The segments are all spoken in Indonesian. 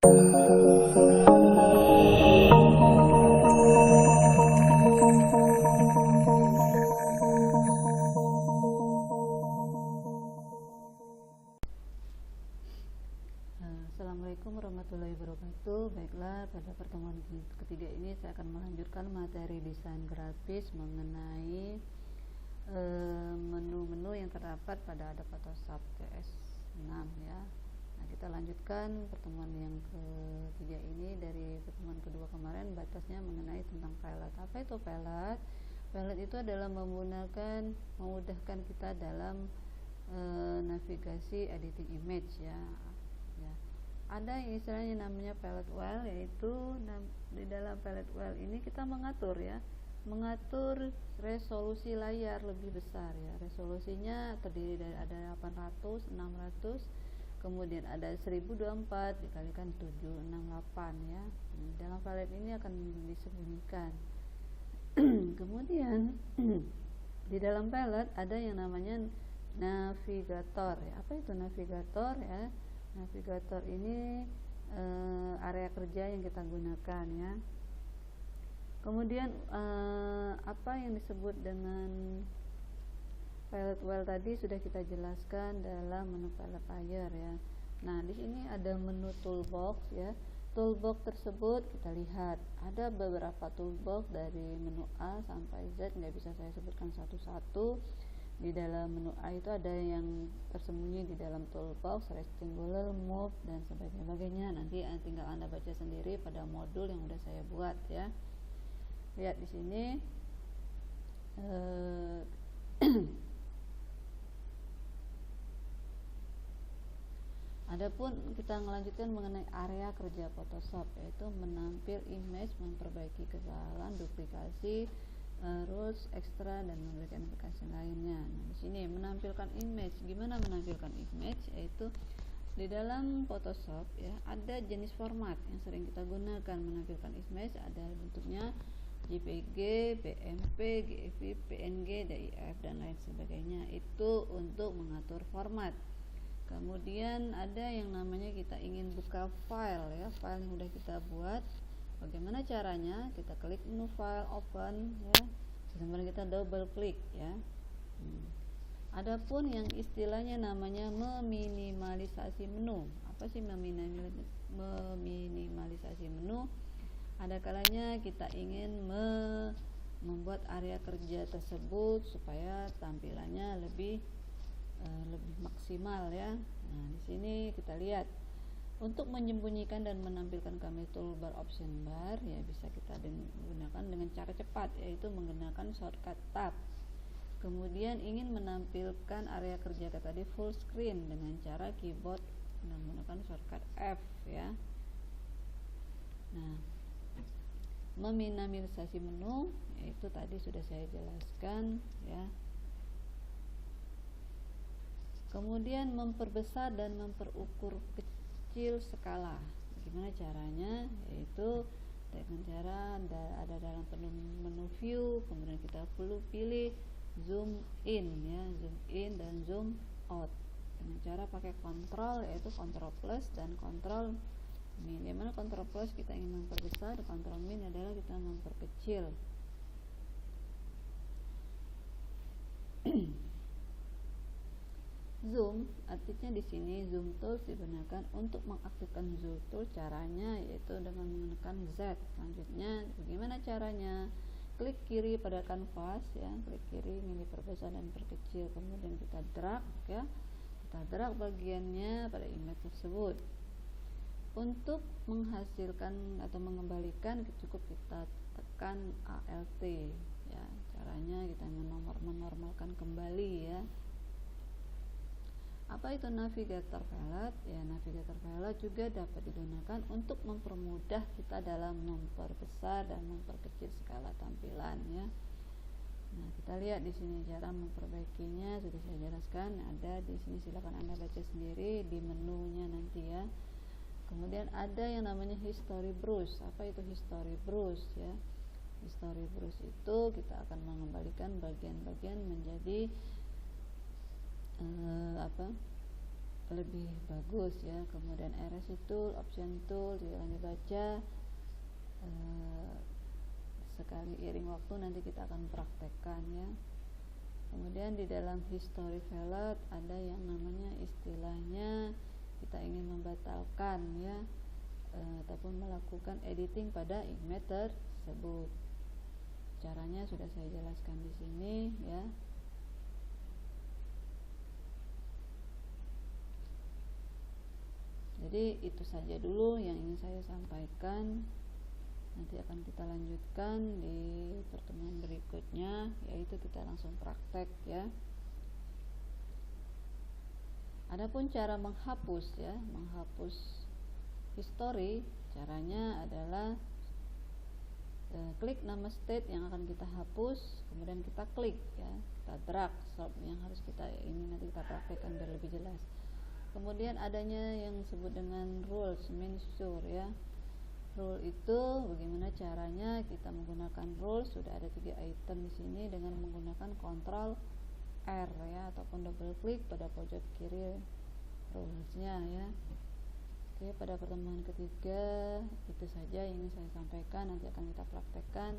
Assalamualaikum warahmatullahi wabarakatuh. Baiklah, pada pertemuan ketiga ini saya akan melanjutkan materi desain grafis mengenai menu-menu yang terdapat pada Adobe Photoshop CS6 ya. Nah, kita lanjutkan pertemuan yang ketiga ini dari pertemuan kedua kemarin, batasnya mengenai tentang palette. Apa itu palette? Palette itu adalah memudahkan kita dalam navigasi editing image ya. Ada yang istilahnya namanya palette wheel, yaitu di dalam palette wheel ini kita mengatur resolusi layar lebih besar ya. Resolusinya terdiri dari ada 800, 600, kemudian ada 1024 dikalikan 768 ya. Dalam palette ini akan disembunyikan. Kemudian di dalam palette ada yang namanya navigator ya. Apa itu navigator ya? Navigator ini area kerja yang kita gunakan ya. Kemudian apa yang disebut dengan palette wheel tadi sudah kita jelaskan dalam menu palette layer ya. Nah, di sini ada menu toolbox ya. Toolbox tersebut kita lihat ada beberapa toolbox dari menu A sampai Z, nggak bisa saya sebutkan satu-satu. Di dalam menu A itu ada yang tersembunyi di dalam toolbox, rectangular, move, dan sebagainya. Nanti tinggal Anda baca sendiri pada modul yang sudah saya buat ya. Lihat di sini adapun kita melanjutkan mengenai area kerja Photoshop, yaitu menampil image, memperbaiki kesalahan, duplikasi, terus ekstra, dan memberikan aplikasi lainnya. Nah, di sini menampilkan image. Gimana menampilkan image? Yaitu di dalam Photoshop ya, ada jenis format yang sering kita gunakan menampilkan image. Ada bentuknya JPG, BMP, GIF, PNG, DIF, dan lain sebagainya. Itu untuk mengatur format. Kemudian ada yang namanya kita ingin buka file ya, file yang sudah kita buat. Bagaimana caranya? Kita klik menu file, open ya. Kemudian kita double klik ya. Adapun yang istilahnya namanya meminimalisasi menu. Apa sih meminimalisasi menu? Ada kalanya kita ingin membuat area kerja tersebut supaya tampilannya lebih maksimal ya. Nah, di sini kita lihat untuk menyembunyikan dan menampilkan kami toolbar option bar ya, bisa kita gunakan dengan cara cepat, yaitu menggunakan shortcut tab. Kemudian ingin menampilkan area kerja kita tadi full screen dengan cara keyboard menggunakan shortcut F ya. Nah, meminimalisasi menu yaitu tadi sudah saya jelaskan ya. Kemudian memperbesar dan memperukur kecil skala. Bagaimana caranya? Yaitu dengan cara ada dalam menu view, kemudian kita perlu pilih zoom in ya, zoom in dan zoom out dengan cara pakai kontrol, yaitu kontrol plus dan kontrol min. Di mana kontrol plus kita ingin memperbesar, kontrol min adalah kita memperkecil. Zoom artinya di sini zoom tool digunakan untuk mengaktifkan zoom tool. Caranya yaitu dengan menggunakan Z. Selanjutnya bagaimana caranya? Klik kiri pada kanvas ya, klik kiri ingin diperbesar dan perkecil, kemudian kita drag ya. Kita drag bagiannya pada image tersebut. Untuk menghasilkan atau mengembalikan cukup kita tekan Alt ya. Caranya kita menormalkan kembali ya. Apa itu navigator palette? Ya, navigator palette juga dapat digunakan untuk mempermudah kita dalam memperbesar dan memperkecil skala tampilan ya. Nah, kita lihat di sini cara memperbaikinya sudah saya jelaskan, ada di sini, silakan Anda baca sendiri di menunya nanti ya. Kemudian ada yang namanya history brush. Apa itu history brush ya? History brush itu kita akan mengembalikan bagian-bagian menjadi lebih bagus ya. Kemudian RS tool, option tool, silakan dibaca. Sekali iring waktu nanti kita akan praktekkan ya. Kemudian di dalam history valid ada yang namanya istilahnya kita ingin membatalkan ya, ataupun melakukan editing pada image tersebut. Caranya sudah saya jelaskan di sini ya. Jadi itu saja dulu yang ingin saya sampaikan. Nanti akan kita lanjutkan di pertemuan berikutnya, yaitu kita langsung praktek ya. Adapun cara menghapus ya, menghapus history, caranya adalah klik nama state yang akan kita hapus, kemudian kita klik ya, kita drag sub yang harus kita ini nanti kita praktekkan biar lebih jelas. Kemudian adanya yang disebut dengan rules mensure ya. Rule itu bagaimana caranya kita menggunakan rules, sudah ada 3 item di sini dengan menggunakan Ctrl R ya, ataupun double klik pada pojok kiri rulesnya ya. Oke, pada pertemuan ketiga itu saja yang ingin saya sampaikan. Nanti akan kita praktekkan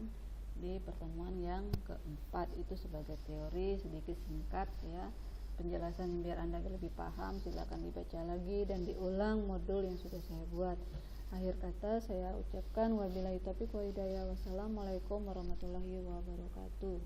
di pertemuan yang keempat, itu sebagai teori sedikit singkat ya. Penjelasan biar Anda lebih paham, silakan dibaca lagi dan diulang modul yang sudah saya buat. Akhir kata saya ucapkan wabillahi taufiq wa hidayah. Wassalamualaikum warahmatullahi wabarakatuh.